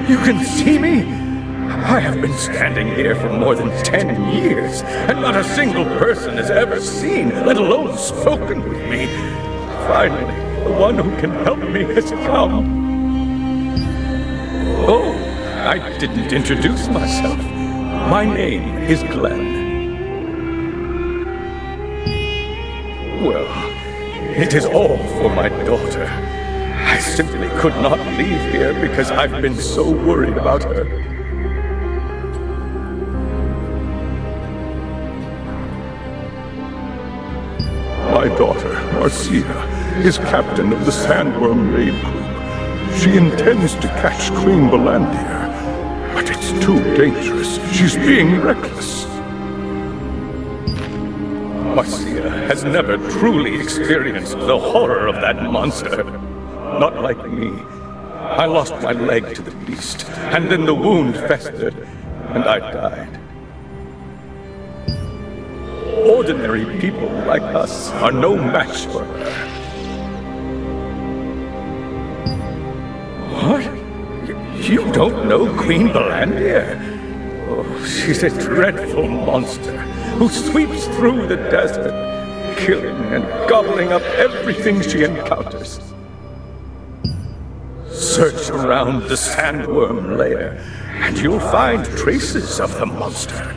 You can see me? I have been standing here for more than 10 years, and not a single person has ever seen, let alone spoken with me. Finally, the one who can help me has come. Oh, I didn't introduce myself. My name is Glenn. Well, it is all for my daughter. I simply could not leave here because I've been so worried about her. My daughter, Marcia, is captain of the Sandworm Raid Group. She intends to catch Queen Belandir, but it's too dangerous. She's being reckless. Marcia has never truly experienced the horror of that monster. Not like me. I lost my leg to the beast, and then the wound festered, and I died. Ordinary people like us are no match for her. What? You don't know Queen Belandir? Oh, she's a dreadful monster who sweeps through the desert, killing and gobbling up everything she encounters. Search around the Sandworm lair, and you'll find traces of the monster.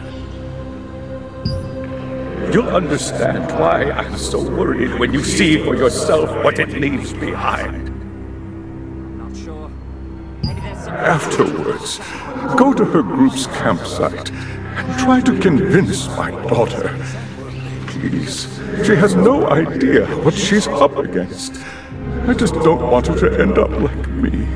You'll understand why I'm so worried when you see for yourself what it leaves behind. Not sure. Afterwards, go to her group's campsite and try to convince my daughter. Please, she has no idea what she's up against. I just don't want her to end up like me.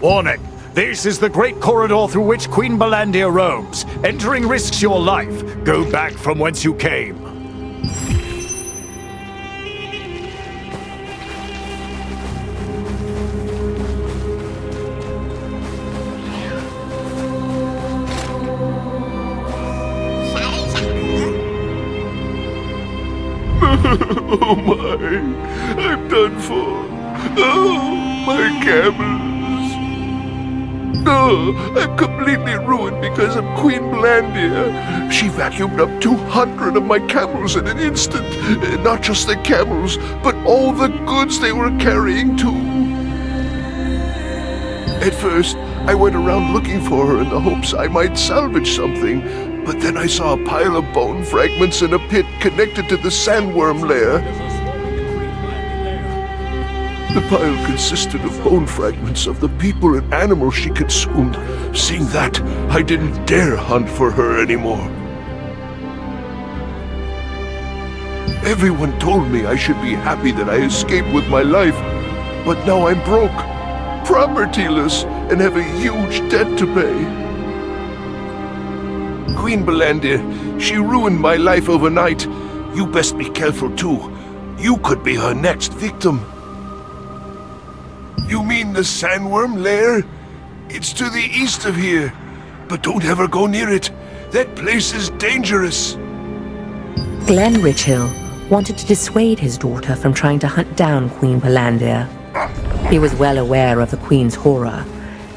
Warning! This is the great corridor through which Queen Belandir roams. Entering risks your life. Go back from whence you came. Oh my, I'm done for. Oh, my camels. Oh, I'm completely ruined because of Queen Belandir. She vacuumed up 200 of my camels in an instant. Not just the camels, but all the goods they were carrying too. At first, I went around looking for her in the hopes I might salvage something, but then I saw a pile of bone fragments in a pit connected to the sandworm lair. The pile consisted of bone fragments of the people and animals she consumed. Seeing that, I didn't dare hunt for her anymore. Everyone told me I should be happy that I escaped with my life, but now I'm broke. propertyless and have a huge debt to pay. Queen Belandir, she ruined my life overnight. You best be careful too. You could be her next victim. You mean the sandworm lair? It's to the east of here. But don't ever go near it. That place is dangerous. Glenn Richhill wanted to dissuade his daughter from trying to hunt down Queen Belandir. He was well aware of the Queen's horror,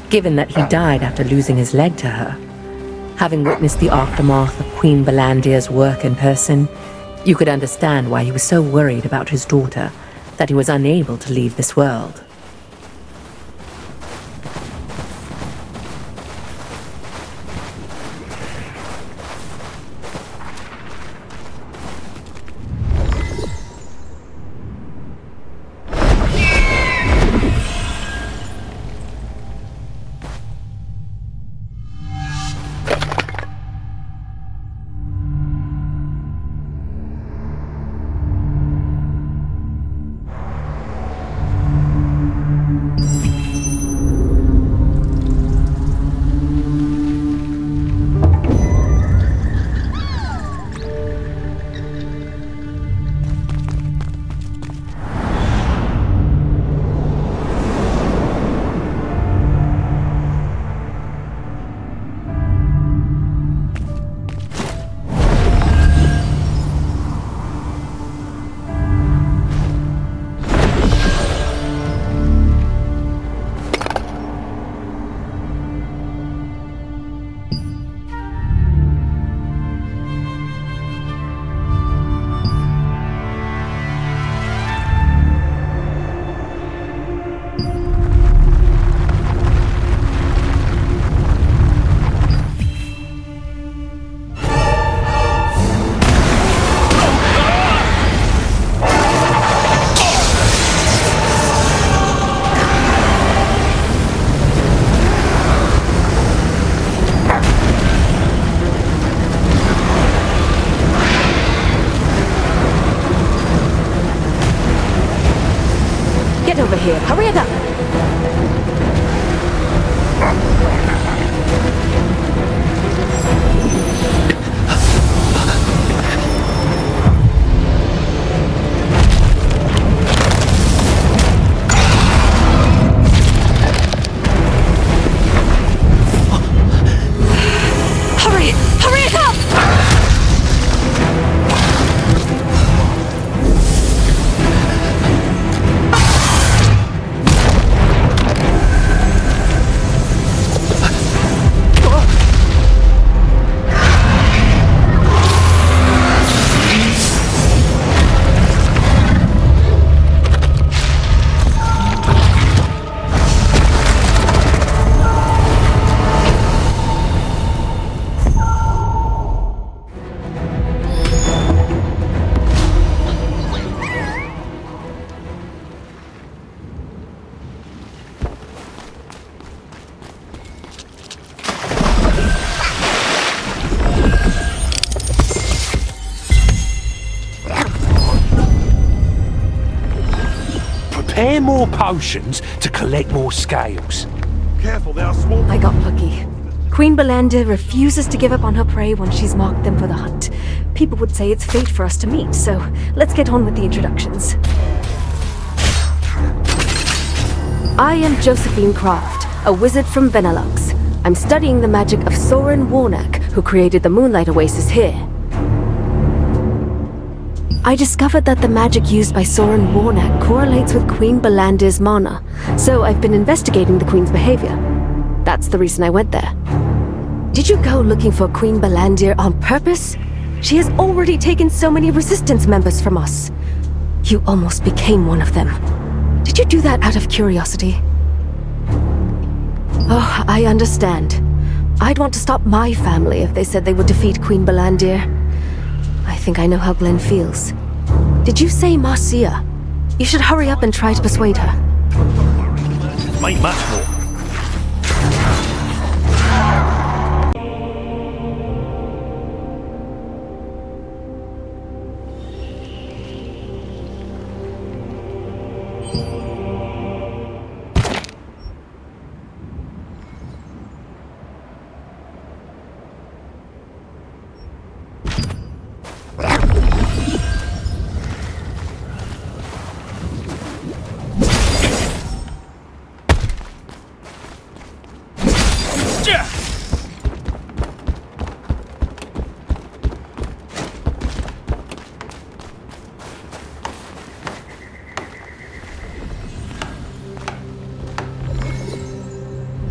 given that he died after losing his leg to her. Having witnessed the aftermath of Queen Belandir's work in person, you could understand why he was so worried about his daughter that he was unable to leave this world. Get over here. Hurry it up. Hurry it up! Prepare more potions to collect more scales. Careful, they are swarming. I got lucky. Queen Belandir refuses to give up on her prey once she's marked them for the hunt. People would say it's fate for us to meet, so let's get on with the introductions. I am Josephine Croft, a wizard from Benelux. I'm studying the magic of Soren Warnack, who created the Moonlight Oasis here. I discovered that the magic used by Soren Warnack correlates with Queen Belandir's mana, so I've been investigating the Queen's behavior. That's the reason I went there. Did you go looking for Queen Belandir on purpose? She has already taken so many resistance members from us. You almost became one of them. Did you do that out of curiosity? Oh, I understand. I'd want to stop my family if they said they would defeat Queen Belandir. I think I know how Glenn feels. Did you say Marcia? You should hurry up and try to persuade her. Make much more.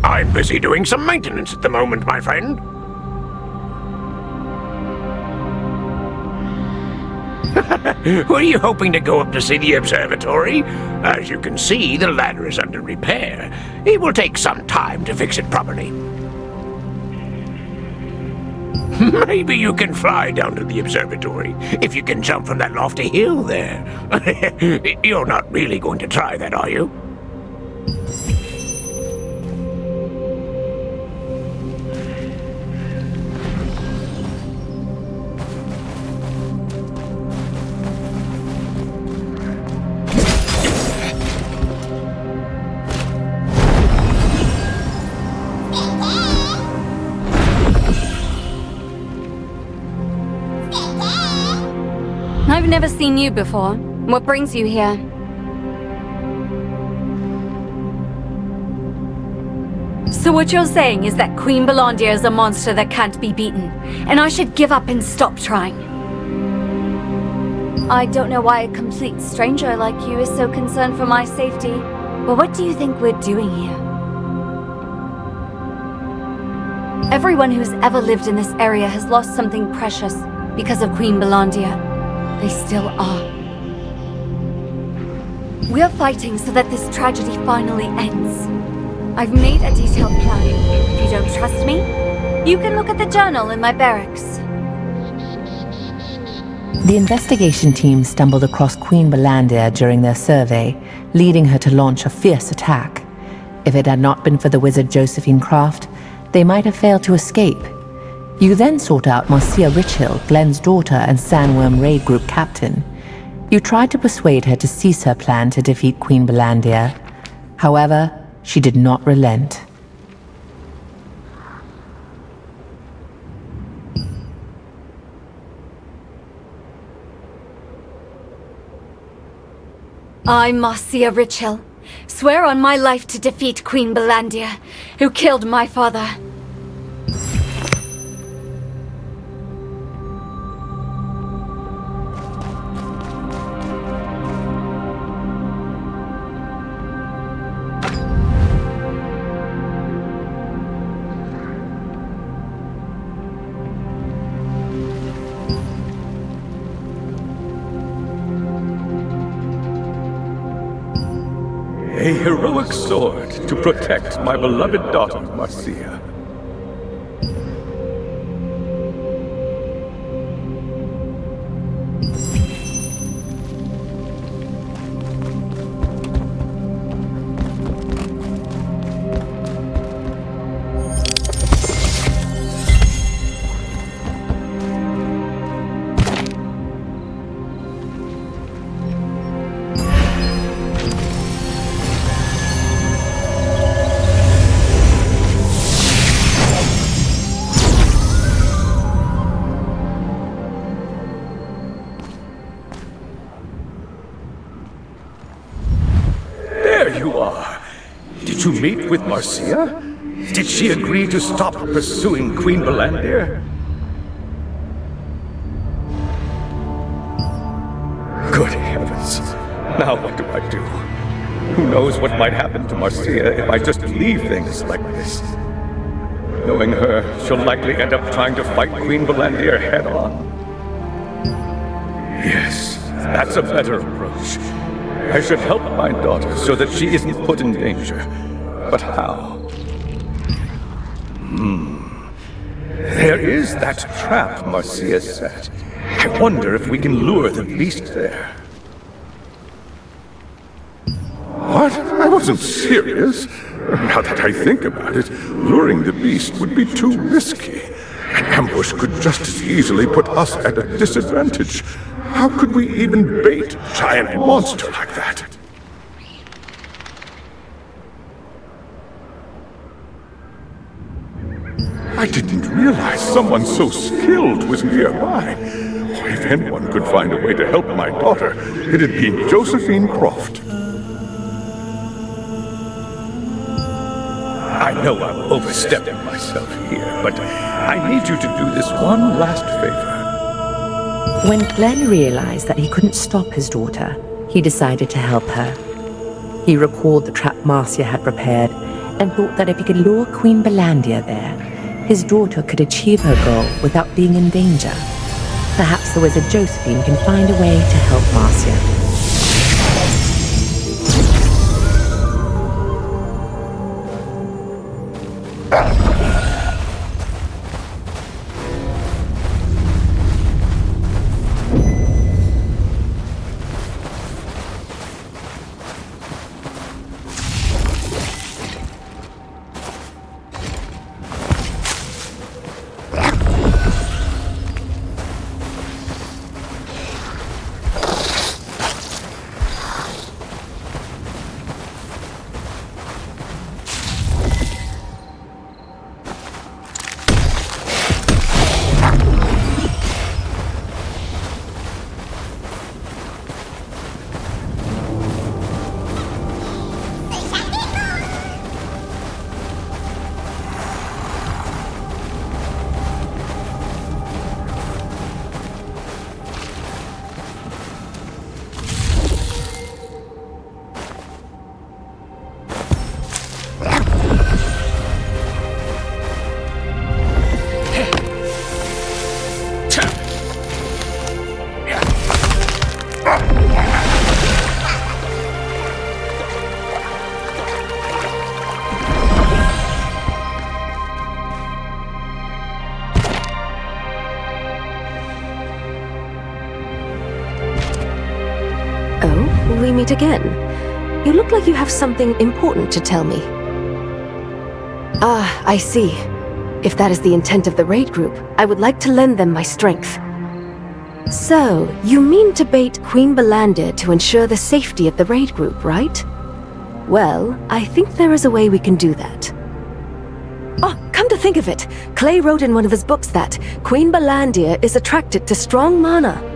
I'm busy doing some maintenance at the moment, my friend. Were you hoping to go up to see the observatory? As you can see, the ladder is under repair. It will take some time to fix it properly. Maybe you can fly down to the observatory if you can jump from that lofty hill there. You're not really going to try that, are you? I've never seen you before. What brings you here? So what you're saying is that Queen Belandia is a monster that can't be beaten, and I should give up and stop trying. I don't know why a complete stranger like you is so concerned for my safety, but what do you think we're doing here? Everyone who's ever lived in this area has lost something precious because of Queen Belandia. They still are. We're fighting so that this tragedy finally ends. I've made a detailed plan. If you don't trust me, you can look at the journal in my barracks. The investigation team stumbled across Queen Belandia during their survey, leading her to launch a fierce attack. If it had not been for the wizard Josephine Croft, they might have failed to escape. You then sought out Marcia Richhill, Glenn's daughter and Sandworm Raid Group captain. You tried to persuade her to cease her plan to defeat Queen Belandia. However, she did not relent. I'm Marcia Richhill. Swear on my life to defeat Queen Belandia, who killed my father. A heroic sword to protect my beloved daughter, Marcia. To meet with Marcia? Did she agree to stop pursuing Queen Belandia? Good heavens. Now what do I do? Who knows what might happen to Marcia if I just leave things like this? Knowing her, she'll likely end up trying to fight Queen Belandia head on. Yes, that's a better approach. I should help my daughter so that she isn't put in danger. But how? There is that trap Marcia set. I wonder if we can lure the beast there. What? I wasn't serious. Now that I think about it, luring the beast would be too risky. An ambush could just as easily put us at a disadvantage. How could we even bait a giant monster like that? I didn't realize someone so skilled was nearby. If anyone could find a way to help my daughter, it'd be Josephine Croft. I know I'm overstepping myself here, but I need you to do this one last favor. When Glenn realized that he couldn't stop his daughter, he decided to help her. He recalled the trap Marcia had prepared and thought that if he could lure Queen Belandia there, his daughter could achieve her goal without being in danger. Perhaps the wizard Josephine can find a way to help Marcia. We meet again. You look like you have something important to tell me. Ah, I see. If that is the intent of the raid group, I would like to lend them my strength. So, you mean to bait Queen Belandia to ensure the safety of the raid group, right? Well, I think there is a way we can do that. Oh, come to think of it, Clay wrote in one of his books that Queen Belandia is attracted to strong mana.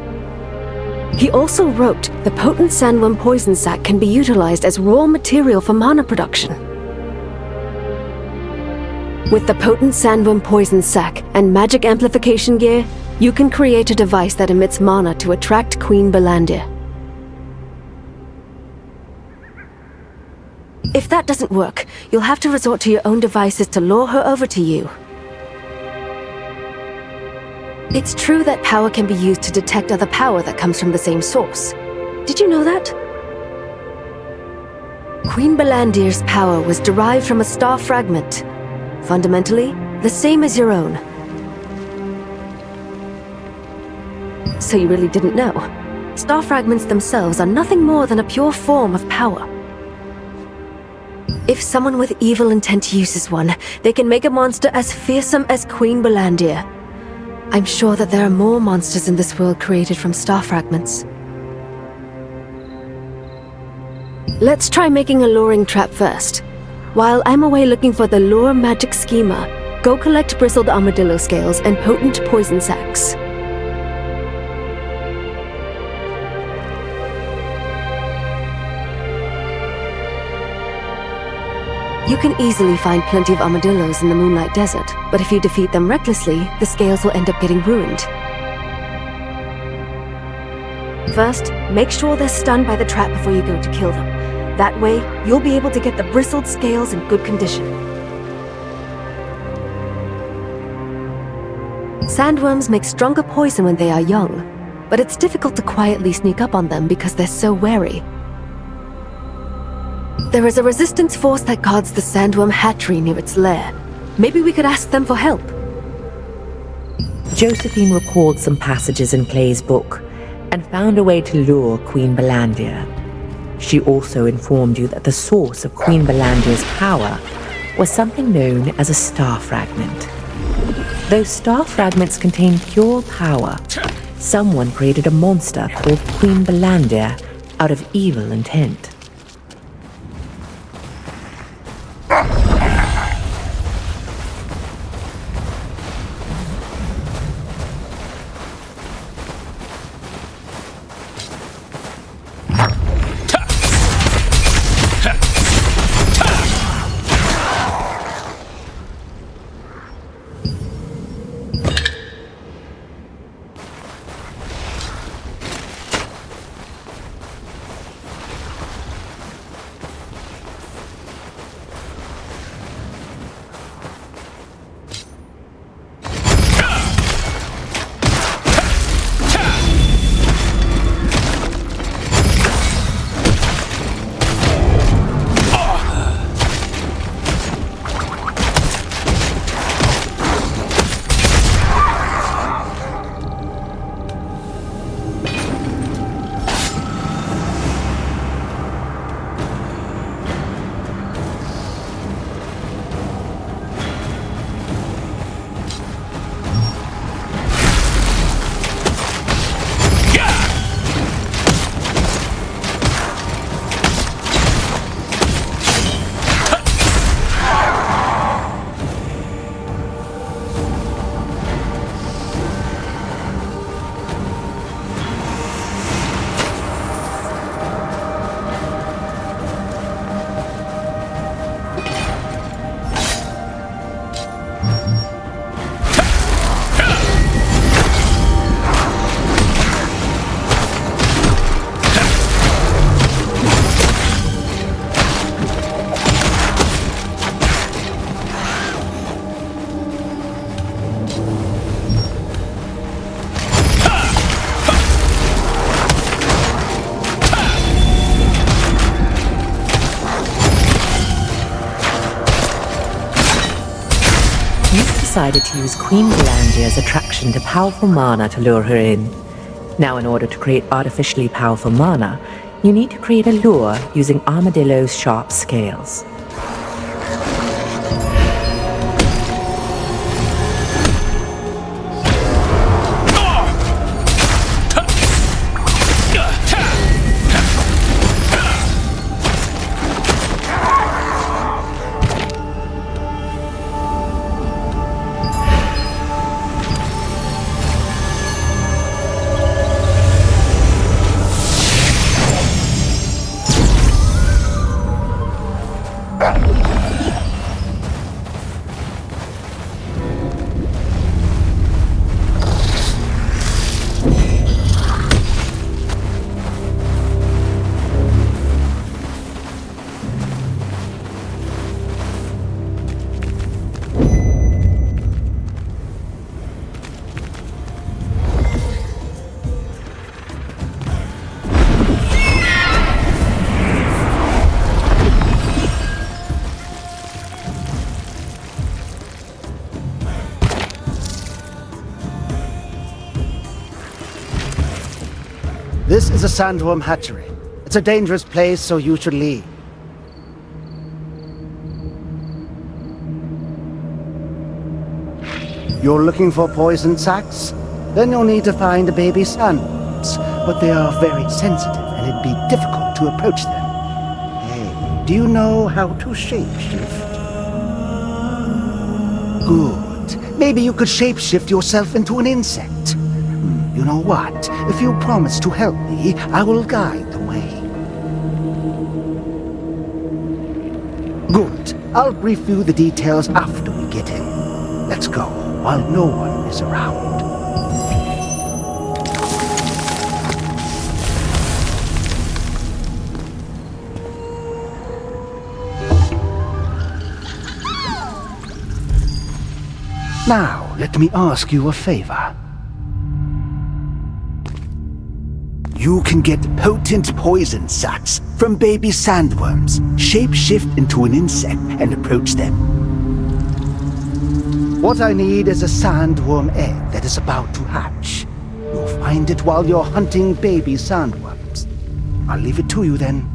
He also wrote the potent sandworm poison sac can be utilized as raw material for mana production. With the potent sandworm poison sac and magic amplification gear, you can create a device that emits mana to attract Queen Belandia. If that doesn't work, you'll have to resort to your own devices to lure her over to you. It's true that power can be used to detect other power that comes from the same source. Did you know that? Queen Belandir's power was derived from a star fragment. Fundamentally, the same as your own. So you really didn't know? Star fragments themselves are nothing more than a pure form of power. If someone with evil intent uses one, they can make a monster as fearsome as Queen Belandia. I'm sure that there are more monsters in this world created from star fragments. Let's try making a luring trap first. While I'm away looking for the lure magic schema, go collect bristled armadillo scales and potent poison sacs. You can easily find plenty of armadillos in the Moonlight Desert, but if you defeat them recklessly, the scales will end up getting ruined. First, make sure they're stunned by the trap before you go to kill them. That way, you'll be able to get the bristled scales in good condition. Sandworms make stronger poison when they are young, but it's difficult to quietly sneak up on them because they're so wary. There is a resistance force that guards the sandworm hatchery near its lair. Maybe we could ask them for help. Josephine recalled some passages in Clay's book and found a way to lure Queen Belandia. She also informed you that the source of Queen Belandia's power was something known as a star fragment. Those star fragments contain pure power. Someone created a monster called Queen Belandia out of evil intent. decided to use Queen Valandia's attraction to powerful mana to lure her in. Now, in order to create artificially powerful mana, you need to create a lure using Armadillo's sharp scales. This is a sandworm hatchery. It's a dangerous place, so you should leave. You're looking for poison sacs? Then you'll need to find the baby sandworms. But they are very sensitive, and it'd be difficult to approach them. Hey, do you know how to shapeshift? Good. Maybe you could shapeshift yourself into an insect. You know what? If you promise to help me, I will guide the way. Good. I'll brief you the details after we get in. Let's go, while no one is around. Now, let me ask you a favor. You can get potent poison sacs from baby sandworms. Shapeshift into an insect and approach them. What I need is a sandworm egg that is about to hatch. You'll find it while you're hunting baby sandworms. I'll leave it to you then.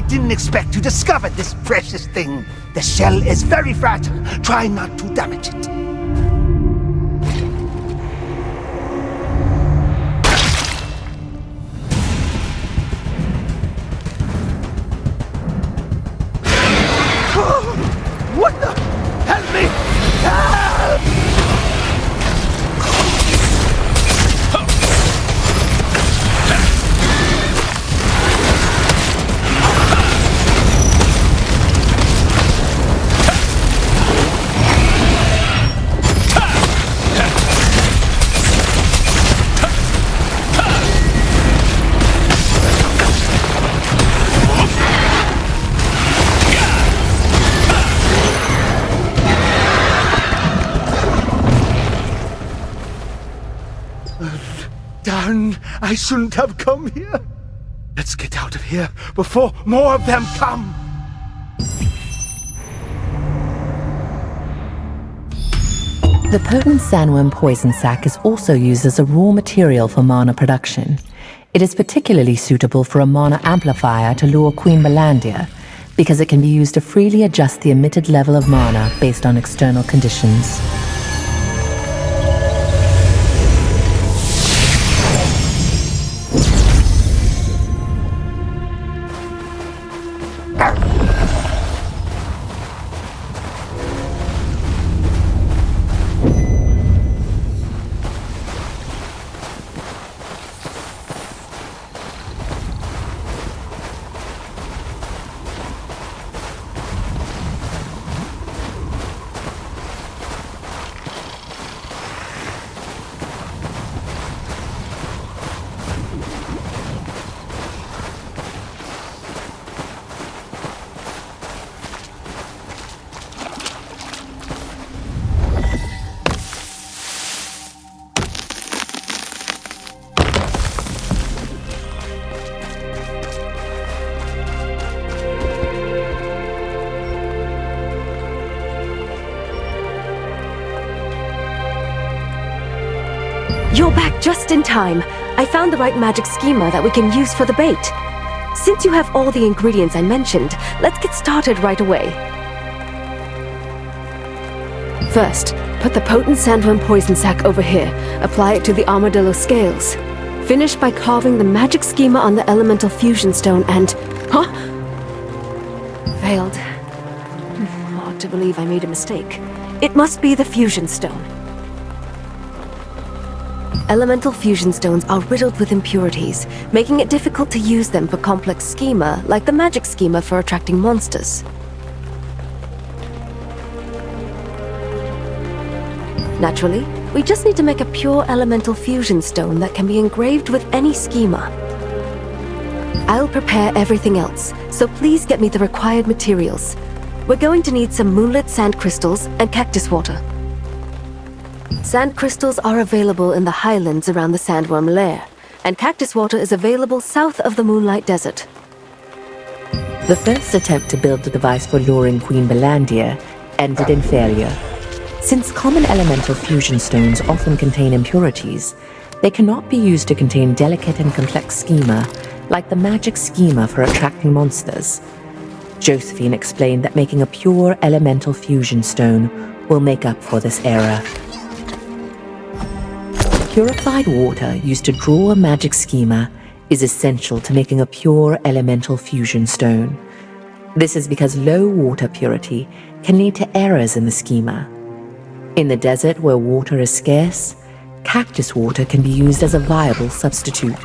didn't expect to discover this precious thing. The shell is very fragile. Try not to damage it. What the? Help me! Help! Darn, I shouldn't have come here. Let's get out of here before more of them come. The potent sandworm poison sac is also used as a raw material for mana production. It is particularly suitable for a mana amplifier to lure Queen Belandia, because it can be used to freely adjust the emitted level of mana based on external conditions. You're back just in time. I found the right magic schema that we can use for the bait. Since you have all the ingredients I mentioned, let's get started right away. First, put the potent sandworm poison sac over here. Apply it to the armadillo scales. Finish by carving the magic schema on the elemental fusion stone and... Huh? Failed. Hard to believe I made a mistake. It must be the fusion stone. Elemental fusion stones are riddled with impurities, making it difficult to use them for complex schema, like the magic schema for attracting monsters. Naturally, we just need to make a pure elemental fusion stone that can be engraved with any schema. I'll prepare everything else, so please get me the required materials. We're going to need some moonlit sand crystals and cactus water. Sand crystals are available in the highlands around the sandworm lair, and cactus water is available south of the Moonlight Desert. The first attempt to build the device for luring Queen Belandia ended in failure. Since common elemental fusion stones often contain impurities, they cannot be used to contain delicate and complex schema, like the magic schema for attracting monsters. Josephine explained that making a pure elemental fusion stone will make up for this error. Purified water used to draw a magic schema is essential to making a pure elemental fusion stone. This is because low water purity can lead to errors in the schema. In the desert where water is scarce, cactus water can be used as a viable substitute.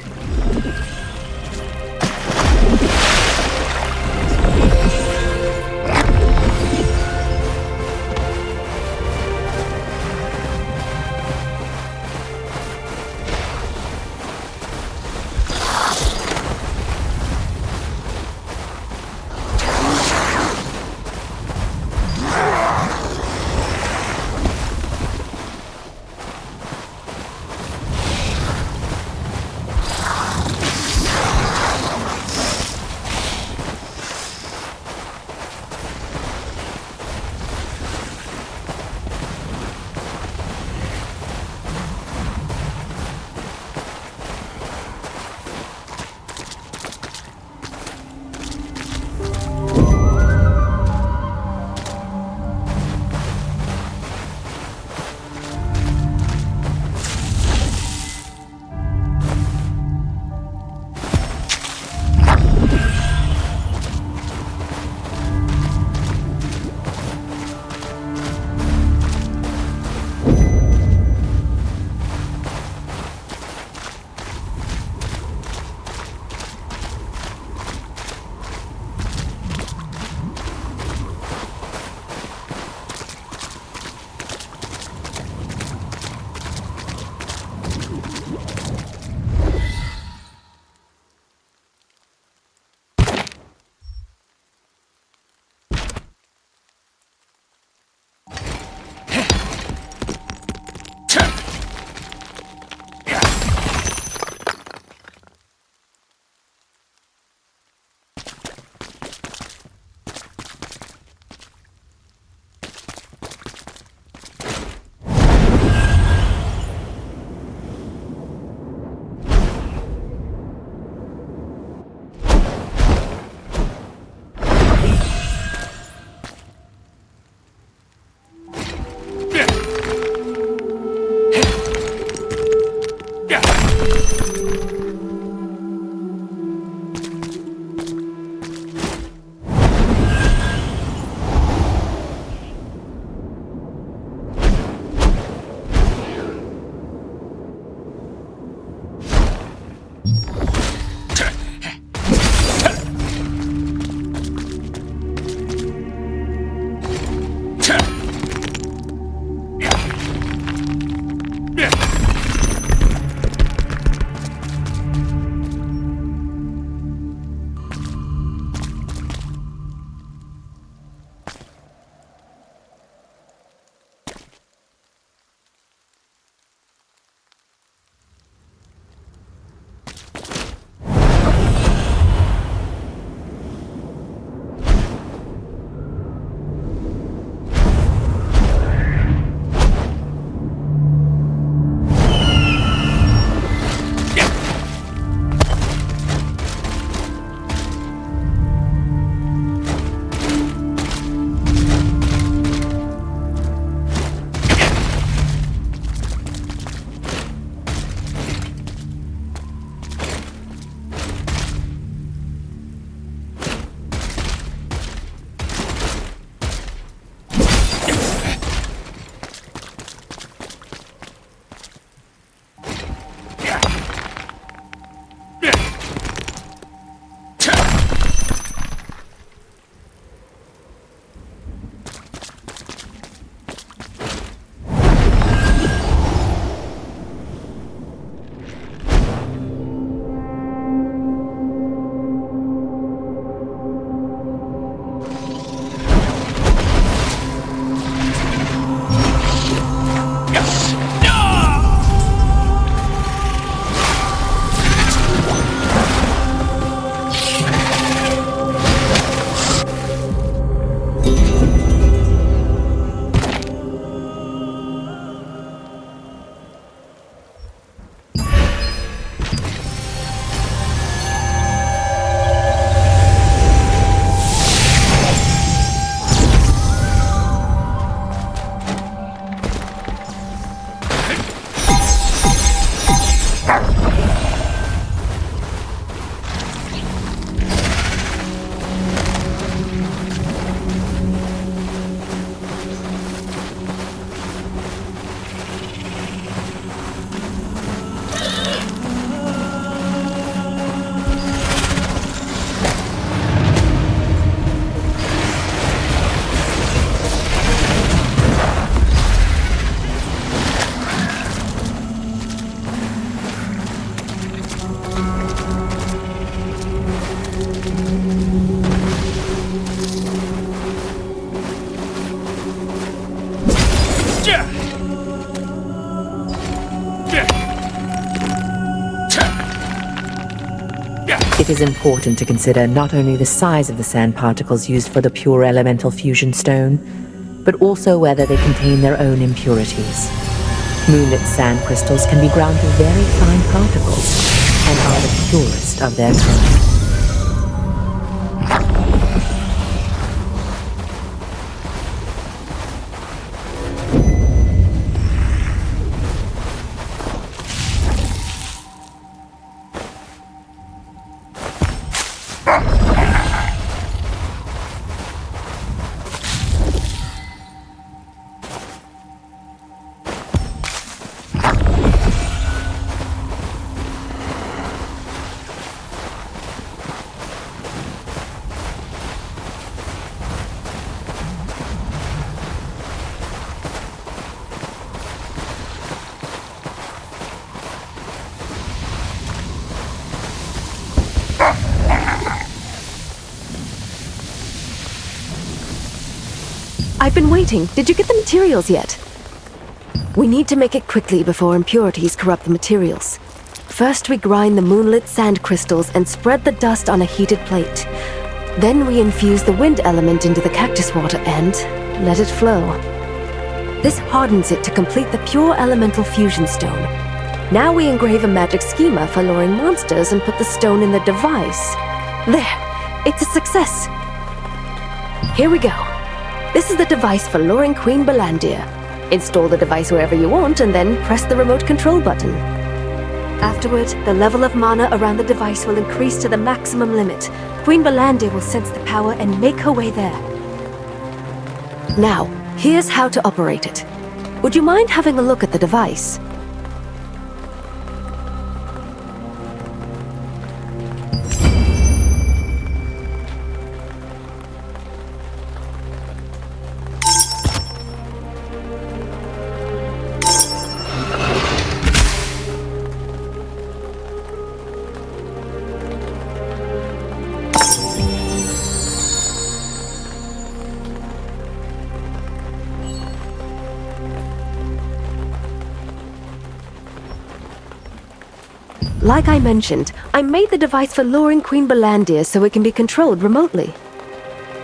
It is important to consider not only the size of the sand particles used for the pure elemental fusion stone, but also whether they contain their own impurities. Moonlit sand crystals can be ground to very fine particles and are the purest of their kind. I've been waiting. Did you get the materials yet? We need to make it quickly before impurities corrupt the materials. First we grind the moonlit sand crystals and spread the dust on a heated plate. Then we infuse the wind element into the cactus water and let it flow. This hardens it to complete the pure elemental fusion stone. Now we engrave a magic schema for luring monsters and put the stone in the device. There! It's a success! Here we go. This is the device for luring Queen Balandir. Install the device wherever you want and then press the remote control button. Afterward, the level of mana around the device will increase to the maximum limit. Queen Balandir will sense the power and make her way there. Now, here's how to operate it. Would you mind having a look at the device? Like I mentioned, I made the device for luring Queen Balandir so it can be controlled remotely.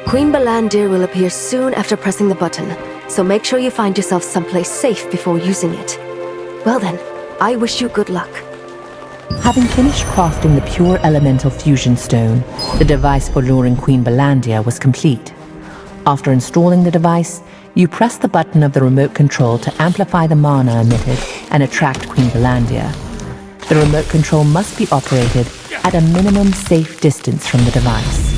Queen Balandir will appear soon after pressing the button, so make sure you find yourself someplace safe before using it. Well then, I wish you good luck. Having finished crafting the pure elemental fusion stone, the device for luring Queen Balandir was complete. After installing the device, you press the button of the remote control to amplify the mana emitted and attract Queen Balandir. The remote control must be operated at a minimum safe distance from the device.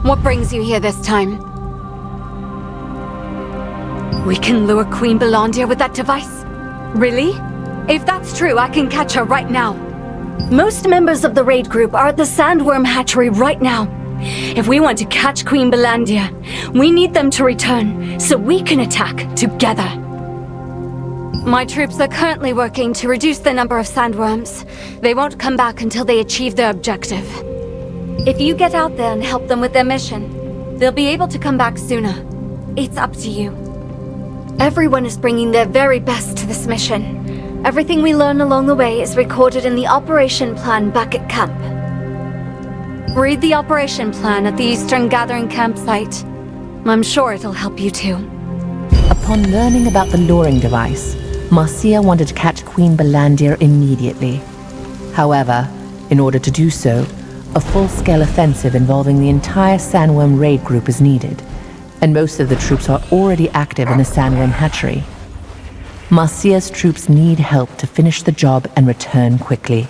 What brings you here this time? We can lure Queen Balandir with that device? Really? If that's true, I can catch her right now. Most members of the raid group are at the Sandworm hatchery right now. If we want to catch Queen Balandir, we need them to return, so we can attack together. My troops are currently working to reduce the number of sandworms. They won't come back until they achieve their objective. If you get out there and help them with their mission, they'll be able to come back sooner. It's up to you. Everyone is bringing their very best to this mission. Everything we learn along the way is recorded in the operation plan back at camp. Read the operation plan at the Eastern Gathering campsite. I'm sure it'll help you too. Upon learning about the luring device, Marcia wanted to catch Queen Belandir immediately. However, in order to do so, a full-scale offensive involving the entire Sandworm raid group is needed, and most of the troops are already active in the Sandworm hatchery. Marcia's troops need help to finish the job and return quickly.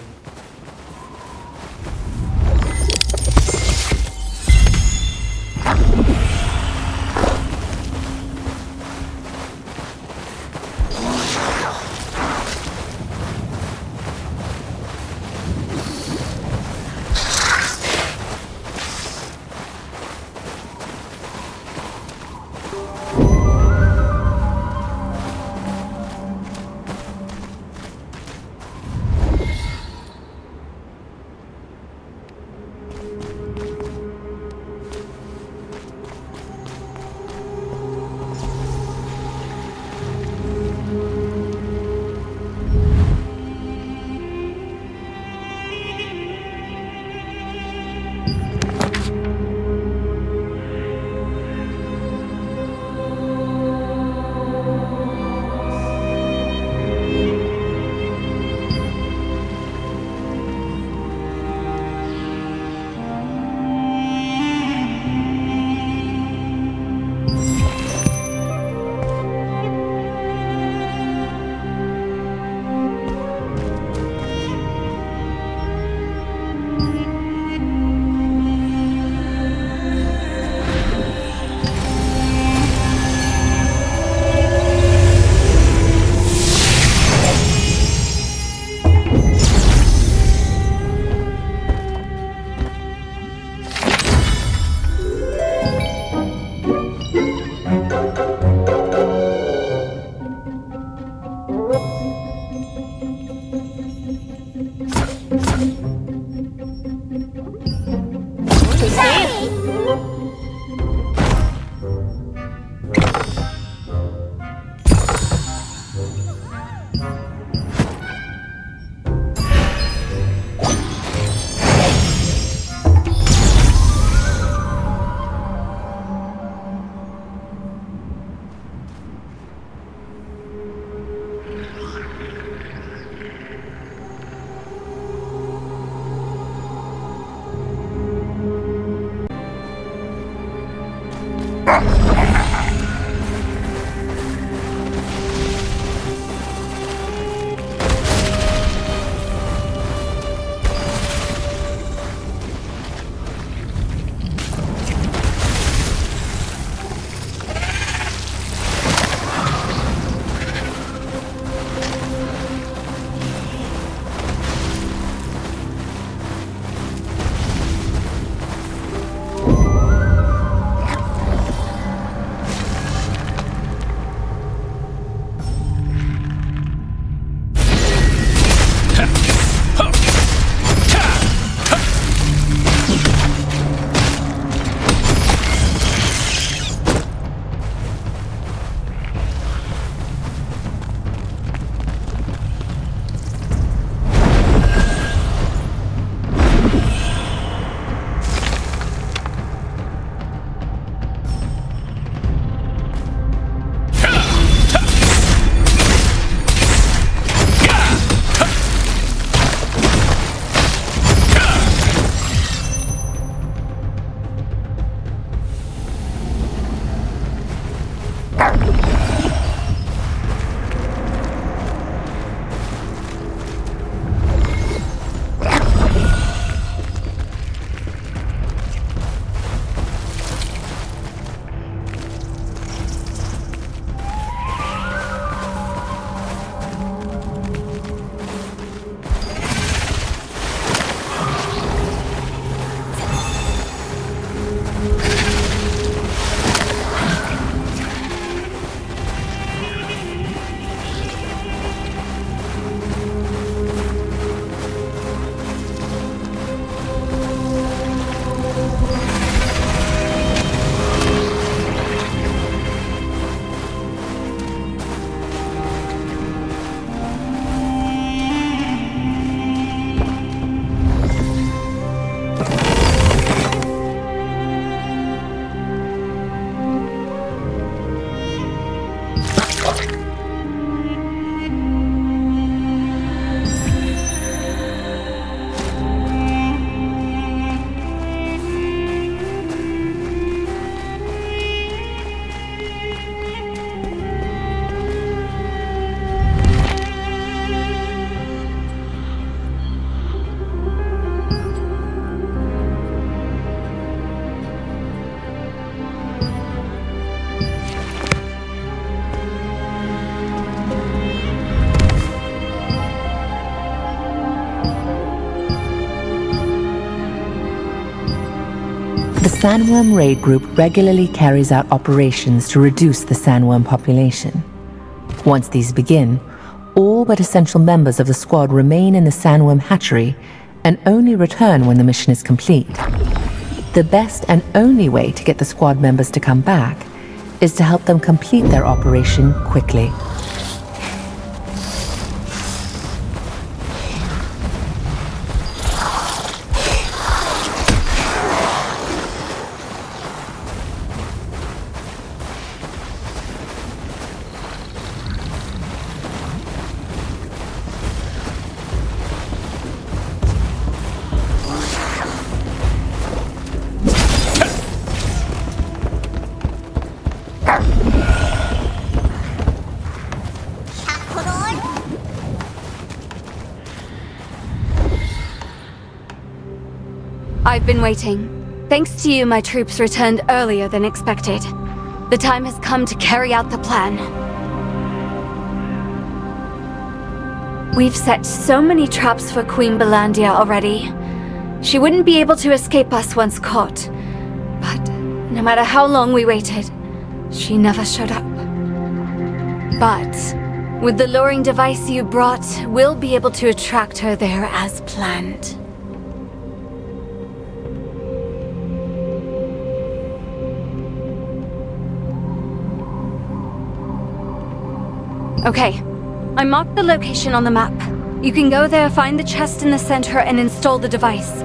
Sandworm Raid Group regularly carries out operations to reduce the sandworm population. Once these begin, all but essential members of the squad remain in the sandworm hatchery and only return when the mission is complete. The best and only way to get the squad members to come back is to help them complete their operation quickly. I've been waiting. Thanks to you, my troops returned earlier than expected. The time has come to carry out the plan. We've set so many traps for Queen Belandia already. She wouldn't be able to escape us once caught. But no matter how long we waited, she never showed up. But with the luring device you brought, we'll be able to attract her there as planned. Okay, I marked the location on the map. You can go there, find the chest in the center, and install the device.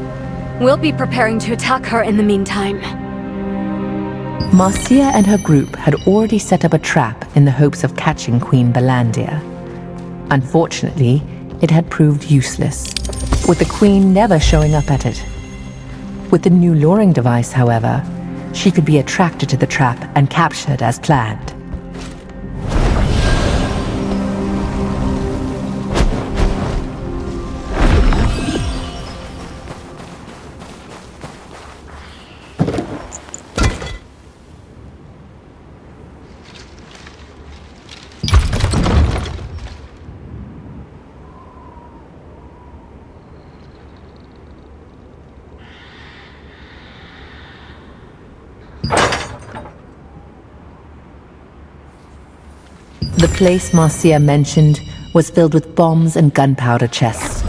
We'll be preparing to attack her in the meantime. Marcia and her group had already set up a trap in the hopes of catching Queen Belandia. Unfortunately, it had proved useless, with the Queen never showing up at it. With the new luring device, however, she could be attracted to the trap and captured as planned. The place Marcia mentioned was filled with bombs and gunpowder chests,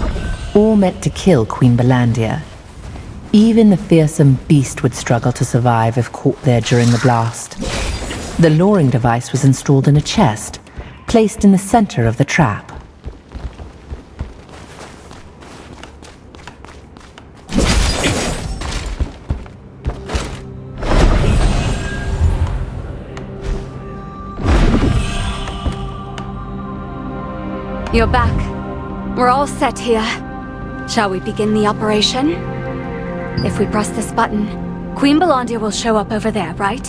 all meant to kill Queen Belandia. Even the fearsome beast would struggle to survive if caught there during the blast. The luring device was installed in a chest, placed in the center of the trap. You're back. We're all set here. Shall we begin the operation? If we press this button, Queen Belandia will show up over there, right?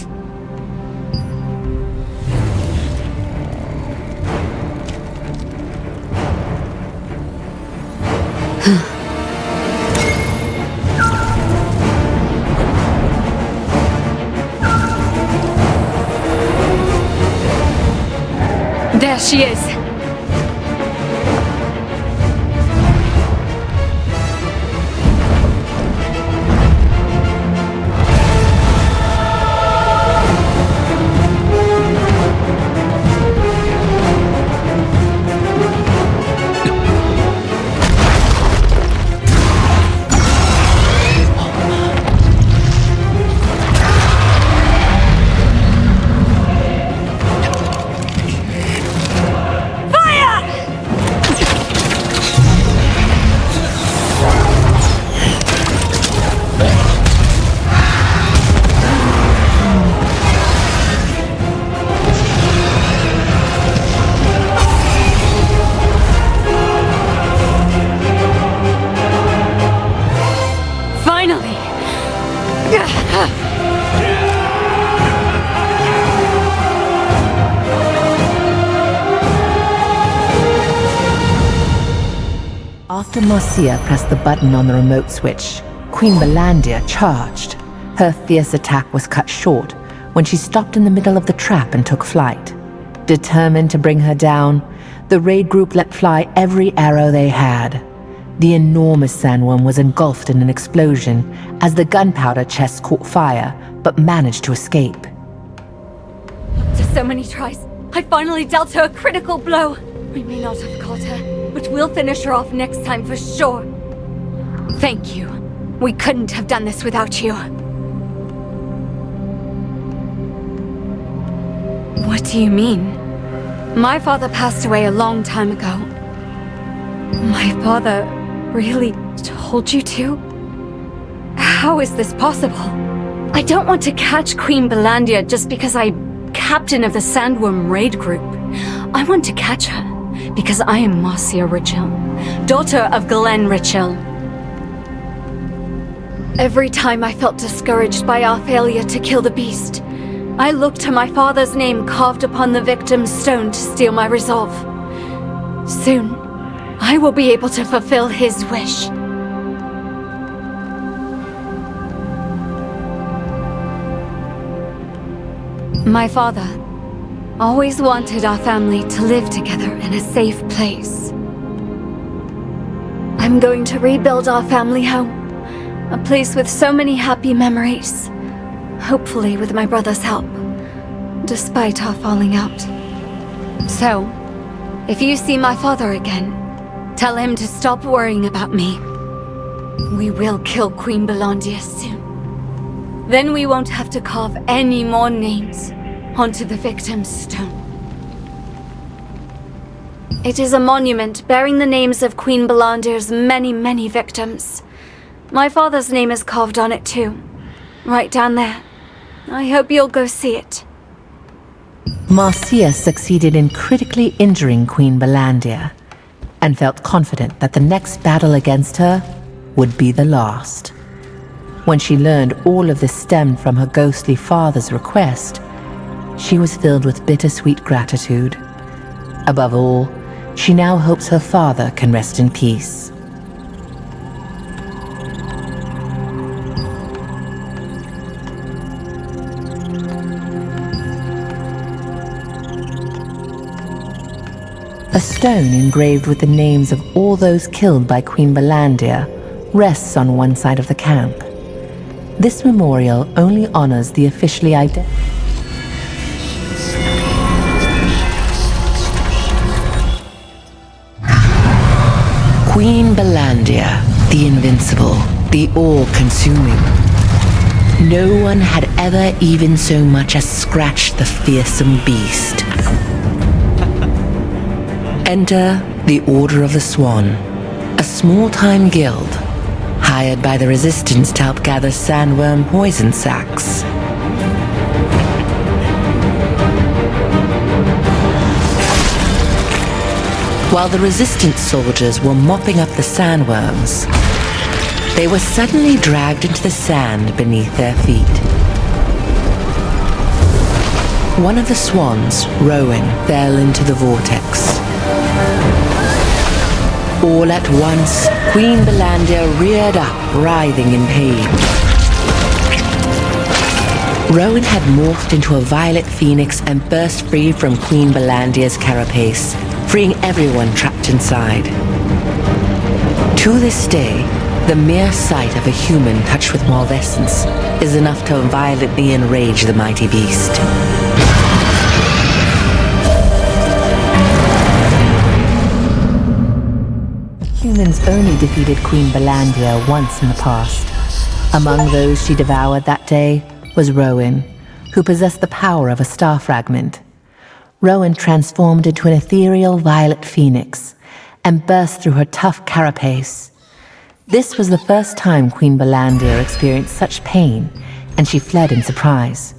There she is. After Marcia pressed the button on the remote switch, Queen Belandia charged. Her fierce attack was cut short when she stopped in the middle of the trap and took flight. Determined to bring her down, the raid group let fly every arrow they had. The enormous sandworm was engulfed in an explosion as the gunpowder chest caught fire, but managed to escape. After so many tries, I finally dealt her a critical blow. We may not have caught her, but we'll finish her off next time for sure. Thank you. We couldn't have done this without you. What do you mean? My father passed away a long time ago. My father really told you to? How is this possible? I don't want to catch Queen Belandia just because I'm captain of the Sandworm raid group. I want to catch her because I am Marcia Richel, daughter of Glenn Richel. Every time I felt discouraged by our failure to kill the beast, I looked to my father's name carved upon the victim's stone to steel my resolve. Soon, I will be able to fulfill his wish. My father always wanted our family to live together in a safe place. I'm going to rebuild our family home, a place with so many happy memories, hopefully with my brother's help, despite our falling out. So, if you see my father again, tell him to stop worrying about me. We will kill Queen Belandia soon. Then we won't have to carve any more names onto the victim's stone. It is a monument bearing the names of Queen Belandir's many, many victims. My father's name is carved on it too, right down there. I hope you'll go see it. Marcia succeeded in critically injuring Queen Belandia, and felt confident that the next battle against her would be the last. When she learned all of this stemmed from her ghostly father's request, she was filled with bittersweet gratitude. Above all, she now hopes her father can rest in peace. A stone engraved with the names of all those killed by Queen Belandia rests on one side of the camp. This memorial only honors the officially identified. Queen Belandia, the invincible, the all-consuming. No one had ever even so much as scratched the fearsome beast. Enter the Order of the Swan, a small-time guild, hired by the Resistance to help gather sandworm poison sacs. While the Resistance soldiers were mopping up the sandworms, they were suddenly dragged into the sand beneath their feet. One of the swans, Rowan, fell into the vortex. All at once, Queen Belandia reared up, writhing in pain. Rowan had morphed into a violet phoenix and burst free from Queen Belandia's carapace, freeing everyone trapped inside. To this day, the mere sight of a human touched with malvescence is enough to violently enrage the mighty beast. Humans only defeated Queen Belandia once in the past. Among those she devoured that day was Rowan, who possessed the power of a star fragment. Rowan transformed into an ethereal violet phoenix and burst through her tough carapace. This was the first time Queen Belandia experienced such pain, and she fled in surprise.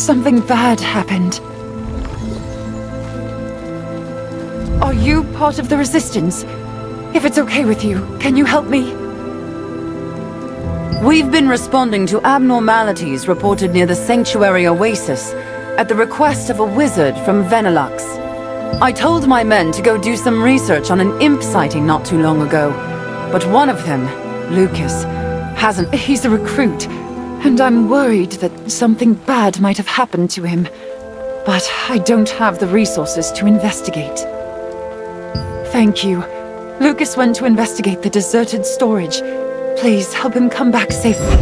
something bad happened. Are you part of the Resistance? If it's okay with you, can you help me? We've been responding to abnormalities reported near the Sanctuary Oasis at the request of a wizard from Venelux. I told my men to go do some research on an imp sighting not too long ago, but one of them, Lucas, hasn't. He's a recruit, and I'm worried that something bad might have happened to him. But I don't have the resources to investigate. Thank you. Lucas went to investigate the deserted storage. Please help him come back safely.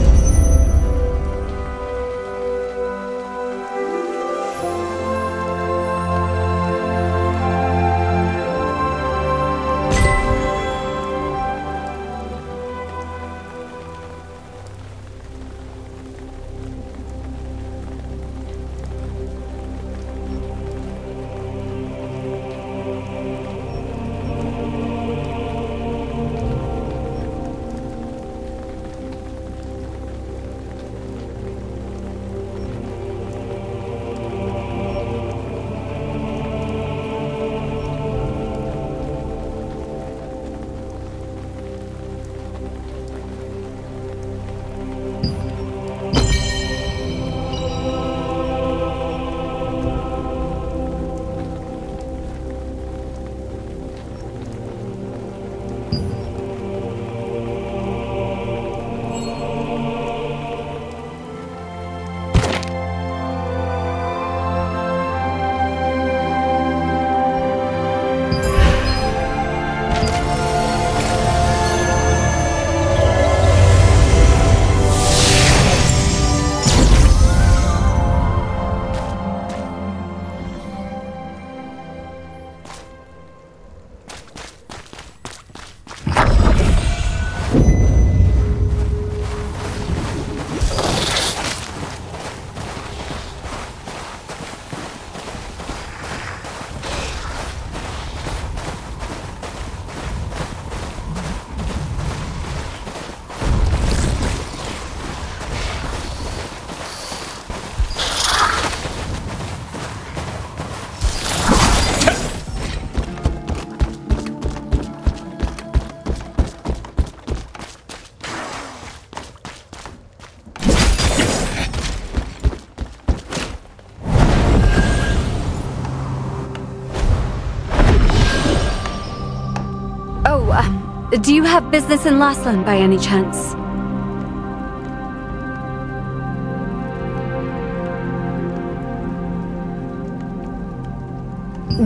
Do you have business in Laslan by any chance?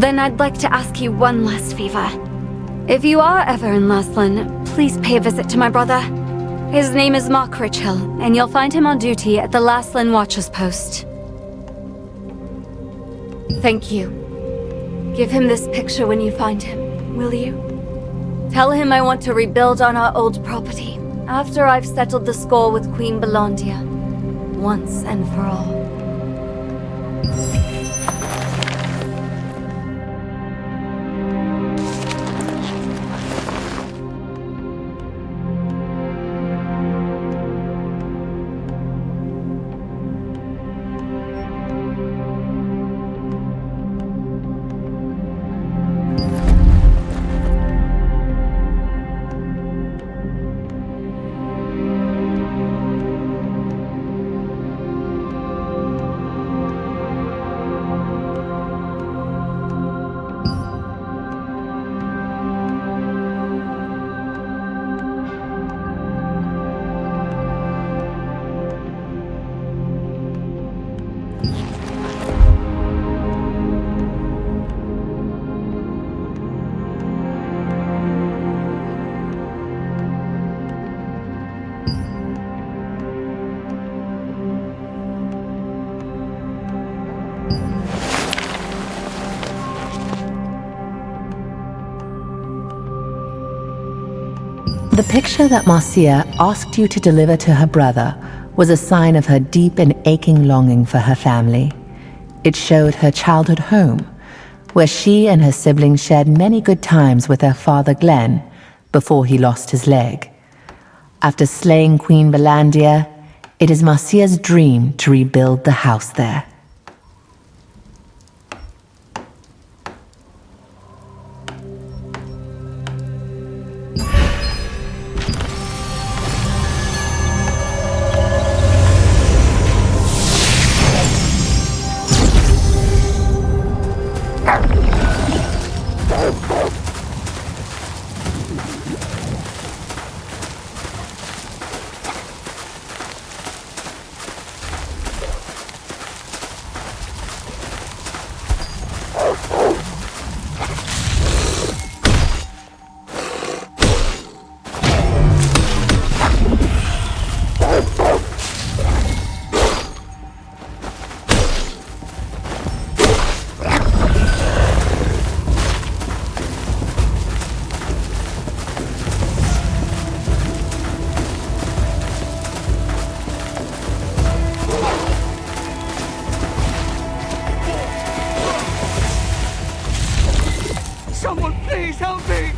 Then I'd like to ask you one last favor. If you are ever in Laslan, please pay a visit to my brother. His name is Mark Richhill, and you'll find him on duty at the Laslan Watcher's Post. Thank you. Give him this picture when you find him, will you? Tell him I want to rebuild on our old property, after I've settled the score with Queen Belondia, once and for all. The picture that Marcia asked you to deliver to her brother was a sign of her deep and aching longing for her family. It showed her childhood home, where she and her siblings shared many good times with their father Glenn before he lost his leg. After slaying Queen Belondia, it is Marcia's dream to rebuild the house there. Please help me!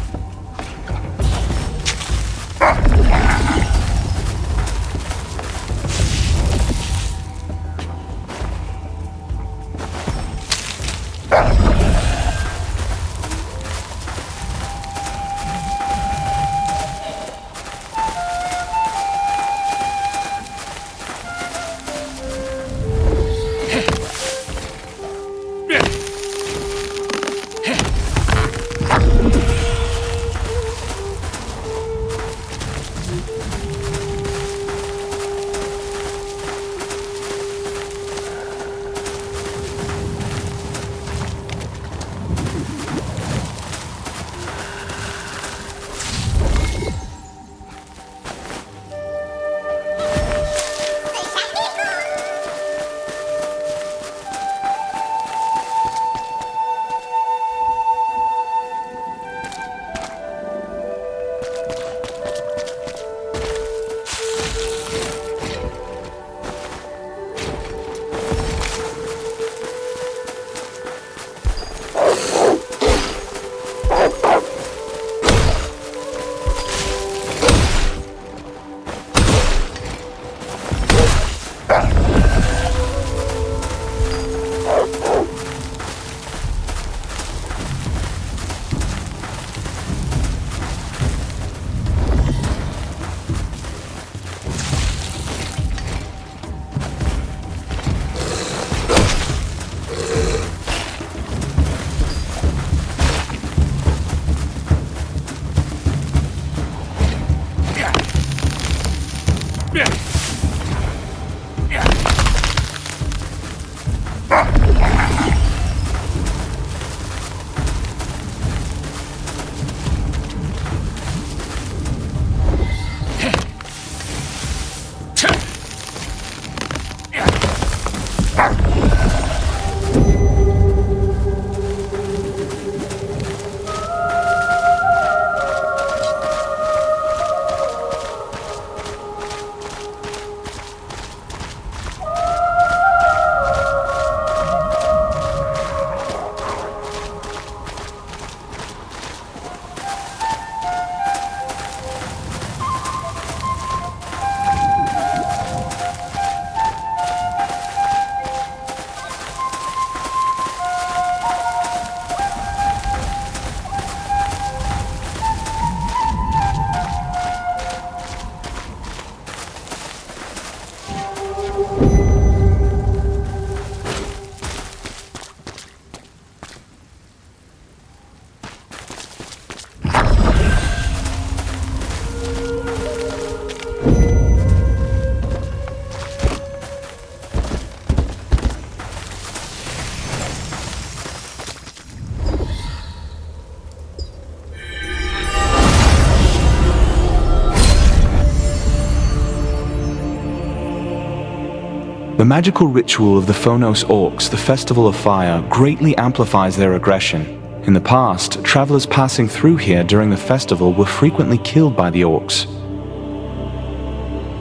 The magical ritual of the Phonos Orcs, the Festival of Fire, greatly amplifies their aggression. In the past, travelers passing through here during the festival were frequently killed by the Orcs.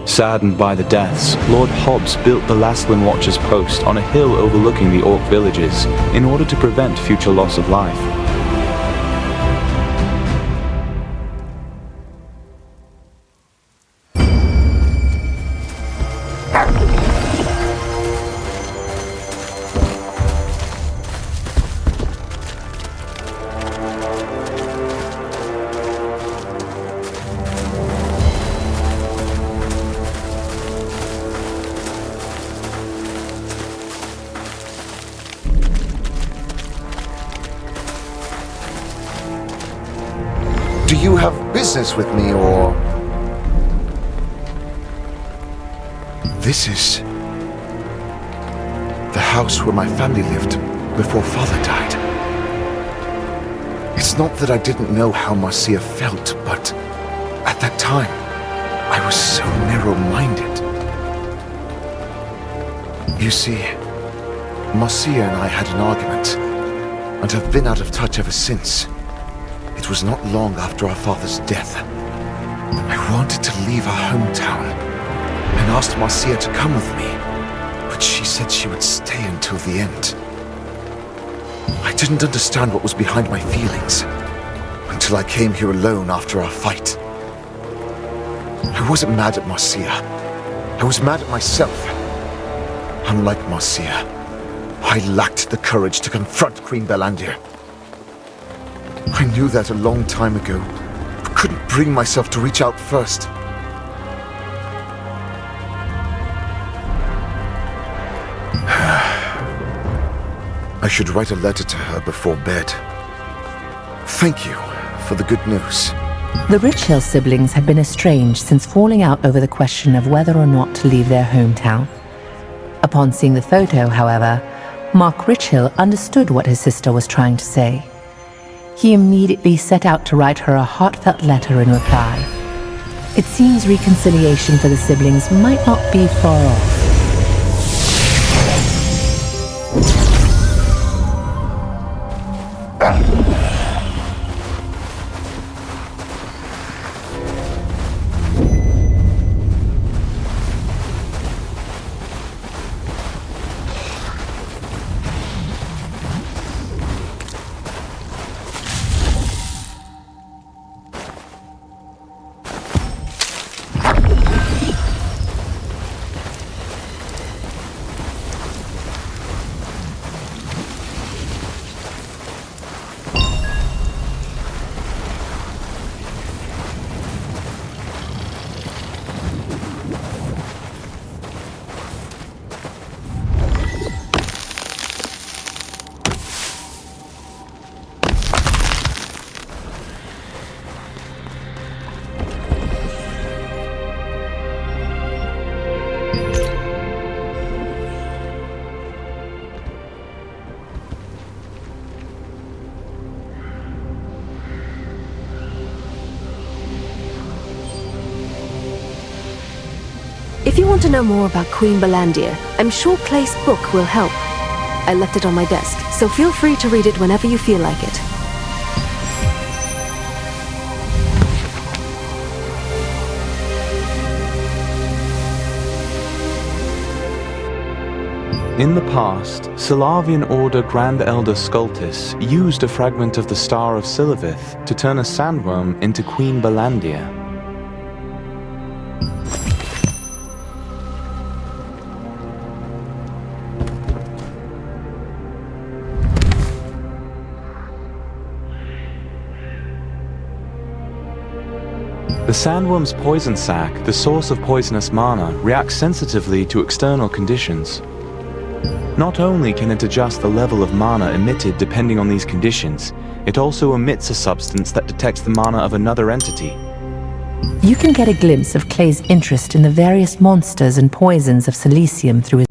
Saddened by the deaths, Lord Hobbs built the Lastlin Watcher's post on a hill overlooking the Orc villages in order to prevent future loss of life. Do you have business with me, or...? This is... the house where my family lived before Father died. It's not that I didn't know how Marcia felt, but at that time, I was so narrow-minded. You see, Marcia and I had an argument, and have been out of touch ever since. It was not long after our father's death. I wanted to leave our hometown, and asked Marcia to come with me, but she said she would stay until the end. I didn't understand what was behind my feelings, Until I came here alone after our fight. I wasn't mad at Marcia. I was mad at myself. Unlike Marcia, I lacked the courage to confront Queen Belandir. I knew that a long time ago, but couldn't bring myself to reach out first. I should write a letter to her before bed. Thank you for the good news. The Richhill siblings had been estranged since falling out over the question of whether or not to leave their hometown. Upon seeing the photo, however, Mark Richhill understood what his sister was trying to say. He immediately set out to write her a heartfelt letter in reply. It seems reconciliation for the siblings might not be far off. If you want to know more about Queen Belandir, I'm sure Clay's book will help. I left it on my desk, so feel free to read it whenever you feel like it. In the past, Solavian Order Grand Elder Scultis used a fragment of the Star of Silivith to turn a sandworm into Queen Belandir. The sandworm's poison sac, the source of poisonous mana, reacts sensitively to external conditions. Not only can it adjust the level of mana emitted depending on these conditions, it also emits a substance that detects the mana of another entity. You can get a glimpse of Clay's interest in the various monsters and poisons of Silesium through his